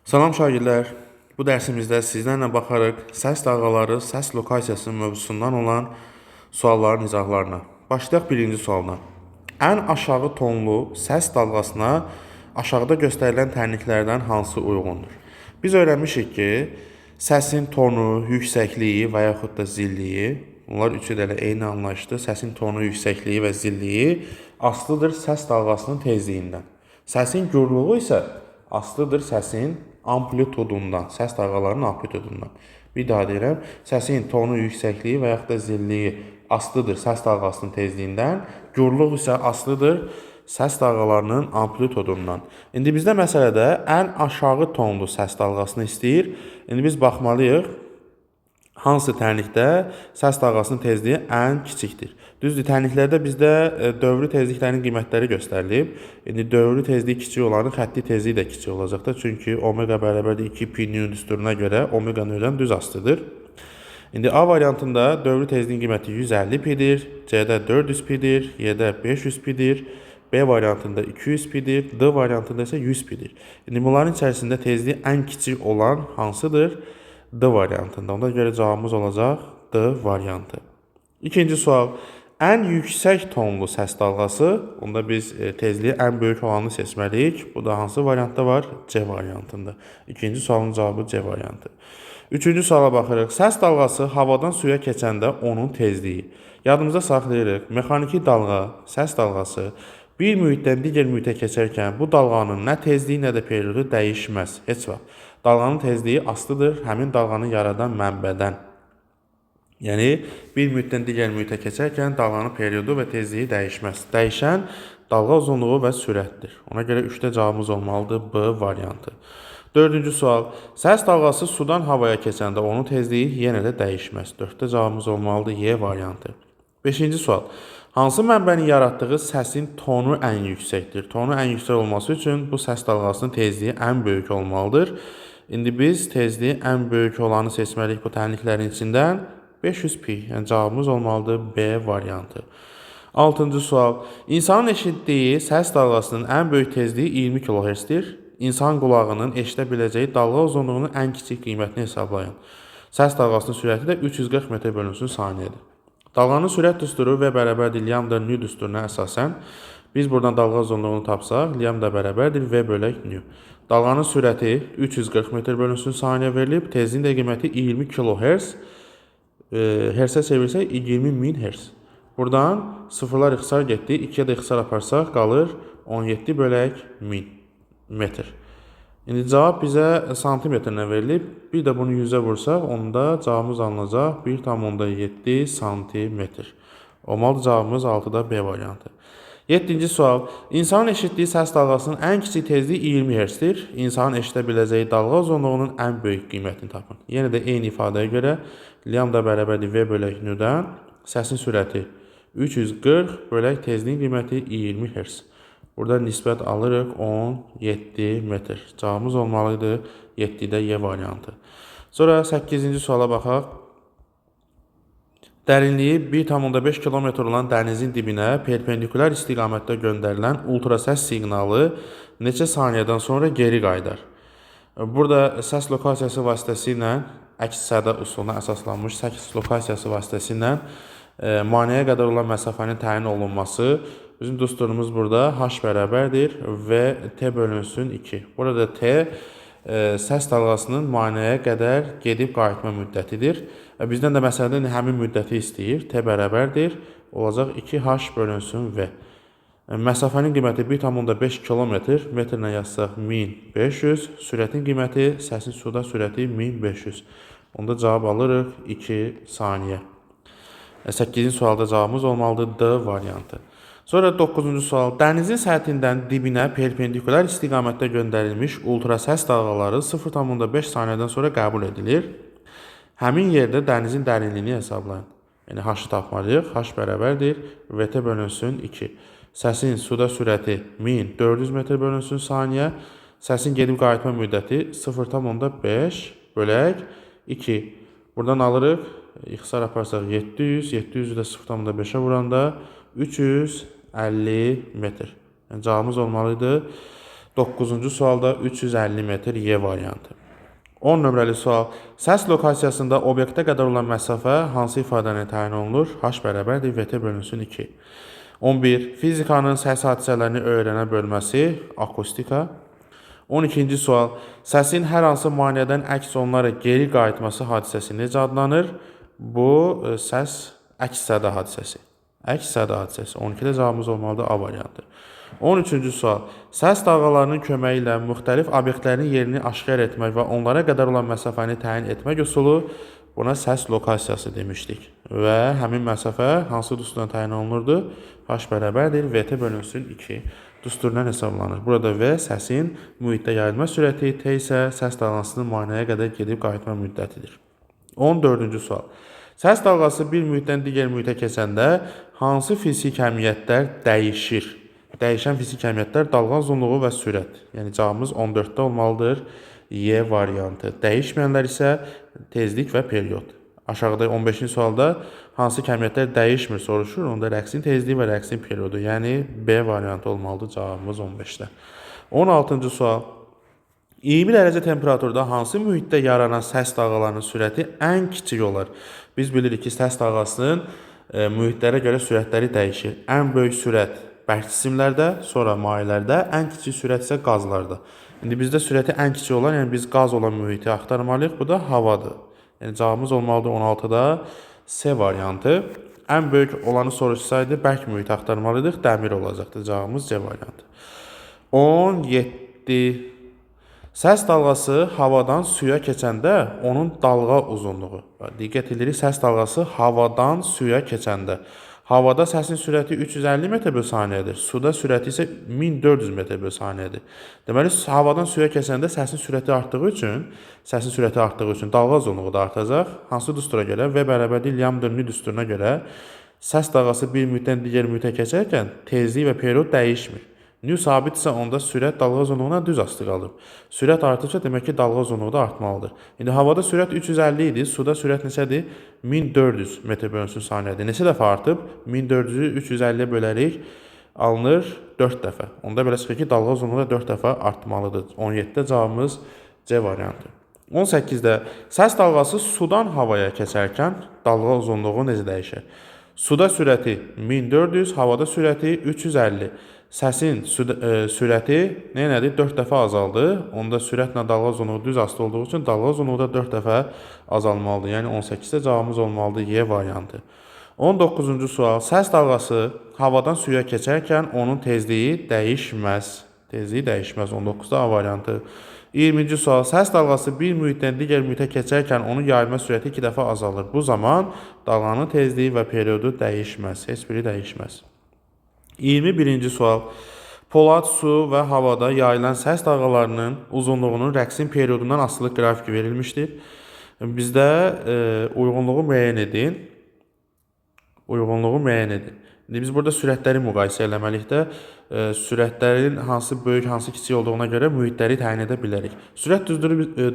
Salam şagirdlər. Bu dərsimizdə sizlərlə baxarıq səs dalğaları, səs lokasiyası mövzusundan olan sualların izahlarına. Başlayaq birinci sualdan. Ən aşağı tonlu səs dalğasına aşağıda göstərilən tənliklərdən hansı uyğundur? Biz öyrənmişik ki, səsin tonu, yüksəkliyi və yaxud da zilliyi, bunlar üçü də eyni anlayışdır. Səsin tonu, yüksəkliyi və zilliyi asılıdır səs dalğasının tezliyindən. Səsin gürlüğü isə asılıdır səsin amplitudundan, səs dalğalarının amplitudundan. Bir daha deyirəm, səsin tonu, yüksəkliyi və yaxud da zilliyi asılıdır səs dalğasının tezliyindən, gürlüğü isə asılıdır səs dalğalarının amplitudundan. İndi bizdə məsələdə ən aşağı tonlu səs dalğasını istəyir. İndi biz baxmalıyıq hansı tənlikdə səs dalğasının tezliyi ən kiçikdir. Düzdür, tənliklərdə bizdə dövrü tezliklərin qiymətləri göstərilib. İndi dövrü tezliyi kiçik olanın xətti tezliyi də kiçik olacaqdır. Çünki omega bərabərdir 2 pi Newton düsturuna görə omega növdən düz asılıdır. İndi A variantında dövrü tezliyin qiyməti 150 pidir, C-də 400 pidir, Y-də 500 pidir, B variantında 200 pidir, D variantında isə 100 pidir. İndi bunların içərisində tezliyi ən kiçik olan hansıdır? D variantında. Ona görə cavabımız olacaq D variantı. İkinci sual. Ən yüksək tonlu səs dalğası, onda biz tezliyi ən böyük olanı seçməliyik. Bu da hansı variantda var? C variantında. İkinci sualın cavabı C variantı. Üçüncü suala baxırıq. Səs dalğası havadan suya keçəndə onun tezliyi. Yadımızda saxlayırıq. Mexaniki dalğa, səs dalğası bir mühitdən digər mühitə keçərkən bu dalğanın nə tezliyi, nə də periodu dəyişməz. Heç vaxt. Dalğanın tezliyi asılıdır həmin dalğanı yaradan mənbədən. Yəni, bir mühitdən digər mühitə keçərkən dalğanın periodu və tezliyi dəyişməz. Dəyişən dalğa uzunluğu və sürətdir. Ona görə 3-də cavabımız olmalıdır B variantı. Dördüncü sual. Səs dalğası sudan havaya keçəndə onun tezliyi yenə də dəyişməz. 4-də cavabımız olmalıdır Y variantı. Beşinci sual. Hansı mənbənin yaratdığı səsin tonu ən yüksəkdir? Tonu ən yüksək olması üçün bu səs dalğasının tezliyi ən böyük olmalıdır. İndi biz tezliyi ən böyük olanı seçməliyik bu tənliklərin içindən. 500 pi, yəni cavabımız olmalıdır B variantı. Altıncı sual. İnsanın eşitdiyi səs dalğasının ən böyük tezliyi 20 kHz-dir. İnsan qulağının eşidə biləcəyi dalğa uzunluğunun ən kiçik qiymətini hesablayın. Səs dalğasının sürəti də 340 metr bölünsün saniyədir. Dalğanın sürət düsturu V bərabərdir lambda nu düsturuna əsasən biz buradan dalğa uzunluğunu tapsaq, lambda bərabərdir V bölək nu. Dalğanın sürəti 340 metr bölünsün saniyə verilib, tezliyin də qiyməti 20 kHz. Hersə çevirsək 20.000 Hz. Buradan sıfırlar ixtisar getdi. 2-yə də ixtisar aparsaq qalır 17 bölək 1000 metr. İndi cavab bizə santimetrlə verilib. Bir də bunu 100-ə vursaq, onda cavabımız alınacaq 1,7 santimetr. Olmalı cavabımız 6-da B variantı. 7-ci sual. İnsanın eşitdiyi səs dalğasının ən kiçik tezliyi 20 Hz-dir. İnsanın eşidə biləcəyi dalğa uzunluğunun ən böyük qiymətini tapın. Yenə də eyni ifadəyə görə lambda bərabərdir V bölək nu-dən səsin sürəti 340 bölək tezliyin qiyməti 20 Hz. Burada nisbət alırıq 17 metr. Cavabımız olmalıdır 7-də Y variantı. Sonra 8-ci suala baxaq. Dərinliyi 1,5 km olan dənizin dibinə perpendikular istiqamətdə göndərilən ultrasəs siqnalı neçə saniyədən sonra geri qayıdar? Burada səs lokasiyası vasitəsilə əks-səda üsuluna əsaslanmış səs lokasiyası vasitəsilə maneəyə qədər olan məsafənin təyin olunması. Bizim düsturumuz burada H bərabərdir və T bölünsün 2. Burada T səs dalğasının maneəyə qədər gedib qayıtma müddətidir. Bizdən də məsələdə həmin müddəti istəyir. T bərabərdir. Olacaq 2H bölünsün V. Məsafənin qiyməti 1,5 km, metrlə yazsaq 1500. Sürətin qiyməti, səsin suda sürəti 1500. Onda cavab alırıq 2 saniyə. 8-ci sualda cavabımız olmalıdır D variantı. Sonra 9-cu sual. Dənizin səthindən dibinə perpendikular istiqamətdə göndərilmiş ultrasəs dalğaları 0,5 saniyədən sonra qəbul edilir. Həmin yerdə dənizin dərinliyini hesablayın. Yəni H-ı tapmalıyıq. H bərabərdir VT bölünsün 2. Səsin suda sürəti 1400 metr bölünsün saniyə. Səsin gedib qayıtma müddəti 0,5 bölək 2. Buradan alırıq. İxtisar aparsaq 700. 700-ü də 0,5-ə vuranda 350 metr. Yəni cavabımız olmalıdır 9-cu sualda 350 metr Y variantı. 10 nömrəli sual. Səs lokasiyasında obyektə qədər olan məsafə hansı ifadəni təyin olunur? H bərabərdir VT bölünsün 2. 11. Fizikanın səs hadisələrini öyrənə bölməsi akustika. 12-ci sual. Səsin hər hansı maneədən əks olunaraq geri qayıtması hadisəsi necə adlanır? Bu səs əks-səda hadisəsi. Əks-səda hadisəsi. 12-də cavabımız olmalıdır A variantı. 13-cü sual. Səs dalğalarının köməyi ilə müxtəlif obyektlərin yerini aşkar etmək və onlara qədər olan məsafəni təyin etmək üsulu buna səs lokasiyası demişdik. Və həmin məsafə hansı düsturdan təyin olunurdu? H bərabərdir VT bölünsün 2 düsturundan hesablanır. Burada V səsin mühitdə yayılma sürəti, T isə səs dalğasının maneəyə qədər gedib qayıtma müddətidir. 14-cü sual. Səs dalğası bir mühitdən digər mühitə keçəndə hansı fiziki əmiyyətlər dəyişir? Dəyişən fiziki əmiyyətlər dalğa uzunluğu və sürət. Yəni cavabımız 14-də olmalıdır. Y variantı. Dəyişməyənlər isə tezlik və period. Aşağıda 15-ci sualda hansı əmiyyətlər dəyişmir soruşur. Onda rəqsin tezliyi və rəqsin periodu. Yəni B variantı olmalıdır cavabımız 15-də. 16-cı sual. 20 dərəcə temperaturda hansı mühitdə yaranan səs dalğalarının sürəti ən kiçik olar? Biz bilirik ki, səs dalğasının mühitlərə görə sürətləri dəyişir. Ən böyük sürət bərk cisimlərdə, sonra mayelərdə, ən kiçik sürət isə qazlarda. İndi bizdə sürəti ən kiçik olan, yəni biz qaz olan mühiti axtarmalıyıq. Bu da havadır. Yəni cavabımız olmalıdır 16-da C variantı. Ən böyük olanı soruşsaydı bərk mühiti axtarmalıydıq, dəmir olacaqdı. Cavabımız C variantı. 17. Səs dalğası havadan suya keçəndə onun dalğa uzunluğu. Diqqət edirik, səs dalğası havadan suya keçəndə. Havada səsin sürəti 350 metr bölü saniyədir. Suda sürəti isə 1400 metr bölü saniyədir. Deməli, havadan suya keçəndə səsin sürəti artdığı üçün dalğa uzunluğu da artacaq. Hansı düstura görə? V bərabərdir Lambda-Nü düsturuna görə səs dalğası bir mühitdən digər mühitə keçərkən tezlik və period dəyişmir. Nü sabitsə onda sürət dalğa uzunluğuna düz asılı qalır. Sürət artırsa demək ki, dalğa uzunluğu da artmalıdır. İndi havada sürət 350 idi, suda sürət neçədir? 1400 metr bölünsün saniyədir. Neçə dəfə artıb? 1400-ü 350-yə bölərik, alınır 4 dəfə. Onda belə çıxır ki, dalğa uzunluğu da 4 dəfə artmalıdır. 17-də cavabımız C variantı. 18-də səs dalğası sudan havaya keçərkən dalğa uzunluğu necə dəyişir? Suda sürəti 1400, havada sürəti 350. Səsin sürəti nədir? 4 dəfə azaldı. Onda sürətlə dalğa uzunluğu düz asılı olduğu üçün dalğa uzunluğu da 4 dəfə azalmalıdır. Yəni 18-də cavabımız olmalıdır Y variantı. 19-cu sual. Səs dalğası havadan suya keçərkən onun tezliyi dəyişməz. Tezliyi dəyişməz. 19-da A variantı. 20-ci sual. Səs dalğası bir mühitdən digər mühitə keçərkən onun yayılma sürəti 2 dəfə azalır. Bu zaman dalğanın tezliyi və periodu dəyişməz. Heç biri dəyişməz. 21-ci sual. Polad, su və havada yayılan səs dalğalarının uzunluğunun rəqsin periodundan asılı qrafiki verilmişdir. Bizdə uyğunluğu müəyyən edin. İndi biz burada sürətləri müqayisə eləməliyik də, sürətlərin hansı böyük, hansı kiçik olduğuna görə mühitləri təyin edə bilərik. Sürət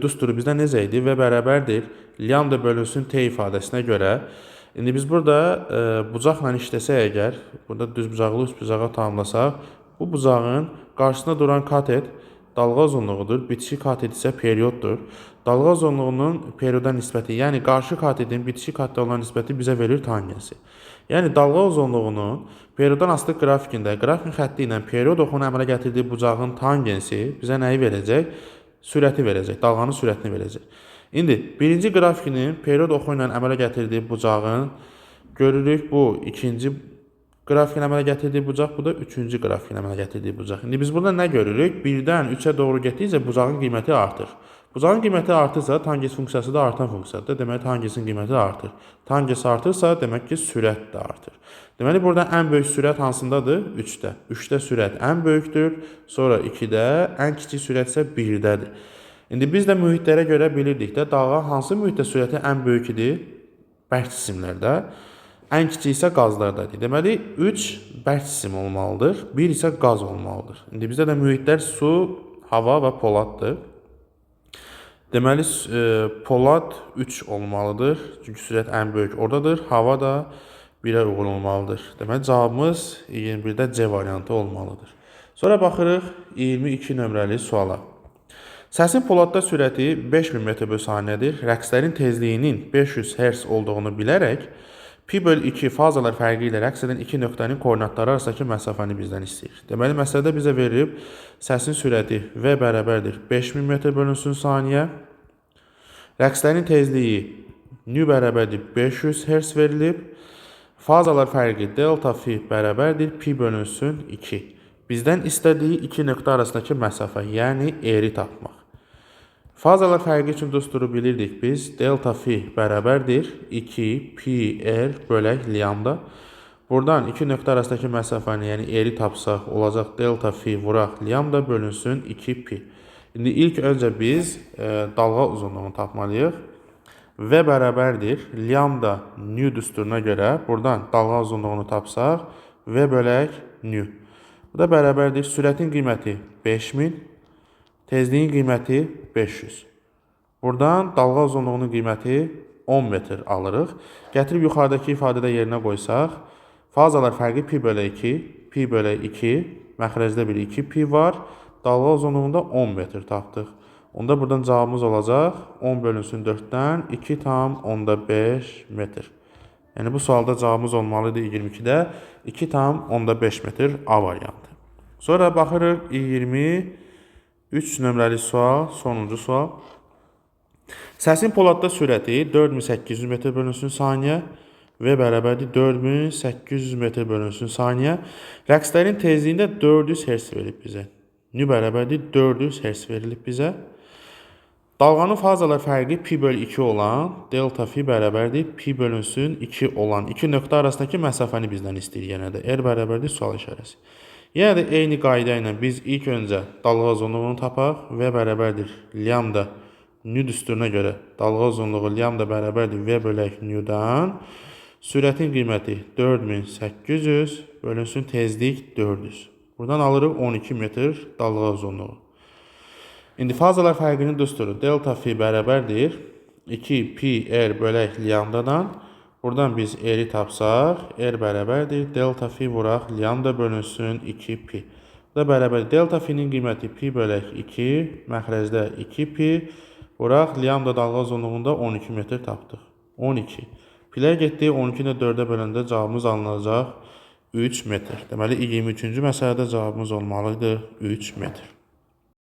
düsturu bizdə necə idi? V bərabərdir lambda bölünsün T ifadəsinə görə. İndi biz burada bucaqla işləsək əgər, burada düz bucaqlı üst bucağa tamamlasaq, bu bucağın qarşısında duran katet dalğa uzunluğudur, bitişik katet isə perioddur. Dalğa uzunluğunun perioda nisbəti, yəni qarşı katetin bitişik katete olan nisbəti bizə verir tangensi. Yəni dalğa uzunluğunun perioddan asılı qrafikində, qrafik xətti ilə period oxunu əmələ gətirdiyi bucağın tangensi bizə nəyi verəcək? Sürəti verəcək, dalğanın sürətini verəcək. İndi birinci qrafikinin period oxu ilə əmələ gətirdiyi bucağın görürük, bu ikinci qrafikin əmələ gətirdiyi bucaq, bu da üçüncü qrafikin əmələ gətirdiyi bucaq. İndi biz burada nə görürük? 1-dən 3-ə doğru getdikcə bucağın qiyməti artır. Bucağın qiyməti artırsa, tangens funksiyası da artan funksiyadır. Deməli, tangensin qiyməti artır. Tangens artırsa, demək ki, sürət də artır. Deməli, burada ən böyük sürət hansındadır? 3-də. 3-də sürət ən böyükdür, sonra 2-də, ən kiçik sürət isə 1-dədir. İndi biz də mühitlərə görə bilirdik də, dalğa hansı mühitdə sürəti ən böyük idi? Bərk cisimlərdə. Ən kiçik isə qazlardadır. Deməli, 3 bərk cisim olmalıdır, 1 isə qaz olmalıdır. İndi bizdə də mühitlər su, hava və poladdır. Deməli, polad 3 olmalıdır, çünki sürət ən böyük oradadır. Hava da 1-ə uyğun olmalıdır. Deməli, cavabımız 21-də C variantı olmalıdır. Sonra baxırıq 22 nömrəli suala. Səsin poladda sürəti 5000 metr/saniyədir. Rəqslərin tezliyinin 500 Hz olduğunu bilərək pi böl 2 fazalar fərqi ilə rəqs edən iki nöqtənin koordinatları arasındakı məsafəni bizdən istəyir. Deməli, məsələdə bizə verilib səsin sürəti V bərabərdir 5000 metr/saniyə. Rəqslərin tezliyi nü bərabərdir 500 Hz verilib. Fazalar fərqi delta fi bərabərdir pi bölünsün 2. Bizdən istədiyi iki nöqtə arasındakı məsafə, yəni eri tapmaq. Fazalar fərqi üçün dusturu bilirdik biz. Delta fi bərabərdir 2 pi r bölək lambda. Buradan iki nöqtə arasındakı məsafəni, yəni eri tapsaq, olacaq delta fi vuraq lambda bölünsün 2 pi. İndi ilk öncə biz dalğa uzunluğunu tapmalıyıq. V bərabərdir lambda nü düsturuna görə buradan dalğa uzunluğunu tapsaq V bölək nü. Bu da bərabərdir sürətin qiyməti 5000, tezliyin qiyməti 500. Buradan dalğa uzunluğunun qiyməti 10 metr alırıq. Gətirib yuxarıdakı ifadədə yerinə qoysaq, fazalar fərqi pi bölək 2, pi bölək 2, məxrəcdə bir 2 pi var, dalğa uzunluğunda 10 metr tapdıq. Onda buradan cavabımız olacaq 10 bölünsün 4-dən 2 tam onda 5 metr. Yəni bu sualda cavabımız olmalıdır 22-də 2 tam onda 5 metr A variantı. Sonra baxırıq 23 nömrəli sual, sonuncu sual. Səsin poladda sürəti 4800 metr/saniyə V bərabərdir 4800 metr/saniyə. Rəqslərin tezliyində 400 Hz verilib bizə. Nü bərabərdir 400 Hz verilib bizə. Dalğanın fazalar fərqi pi böl 2 olan delta fi bərabərdir pi bölünsün 2 olan iki nöqtə arasındakı məsafəni bizdən istəyir yenə də. R bərabərdir sual işarəsi. Yenə də eyni qayda ilə biz ilk öncə dalğa uzunluğunu tapaq. V bərabərdir lambda nü düsturuna görə dalğa uzunluğu lambda bərabərdir V bölək nüdən. Sürətin qiyməti 4800 bölünsün tezlik 400. Buradan alırıq 12 metr dalğa uzunluğu. İndi fazalar fərqinin düsturu delta fi bərabərdir 2 pi r bölək lambdadan. Buradan biz r'i tapsaq, r bərabərdir delta fi vuraq lambda bölünsün 2 pi. Bu da bərabər delta fi'nin qiyməti pi bölək 2, məxrəcdə 2 pi vuraq lambda dalğa uzunluğunda 12 metr tapdıq. 12. Pilər getdi 12-ni 4-ə böləndə cavabımız alınacaq 3 metr. Deməli 23-cü məsələdə cavabımız olmalıdır 3 metr.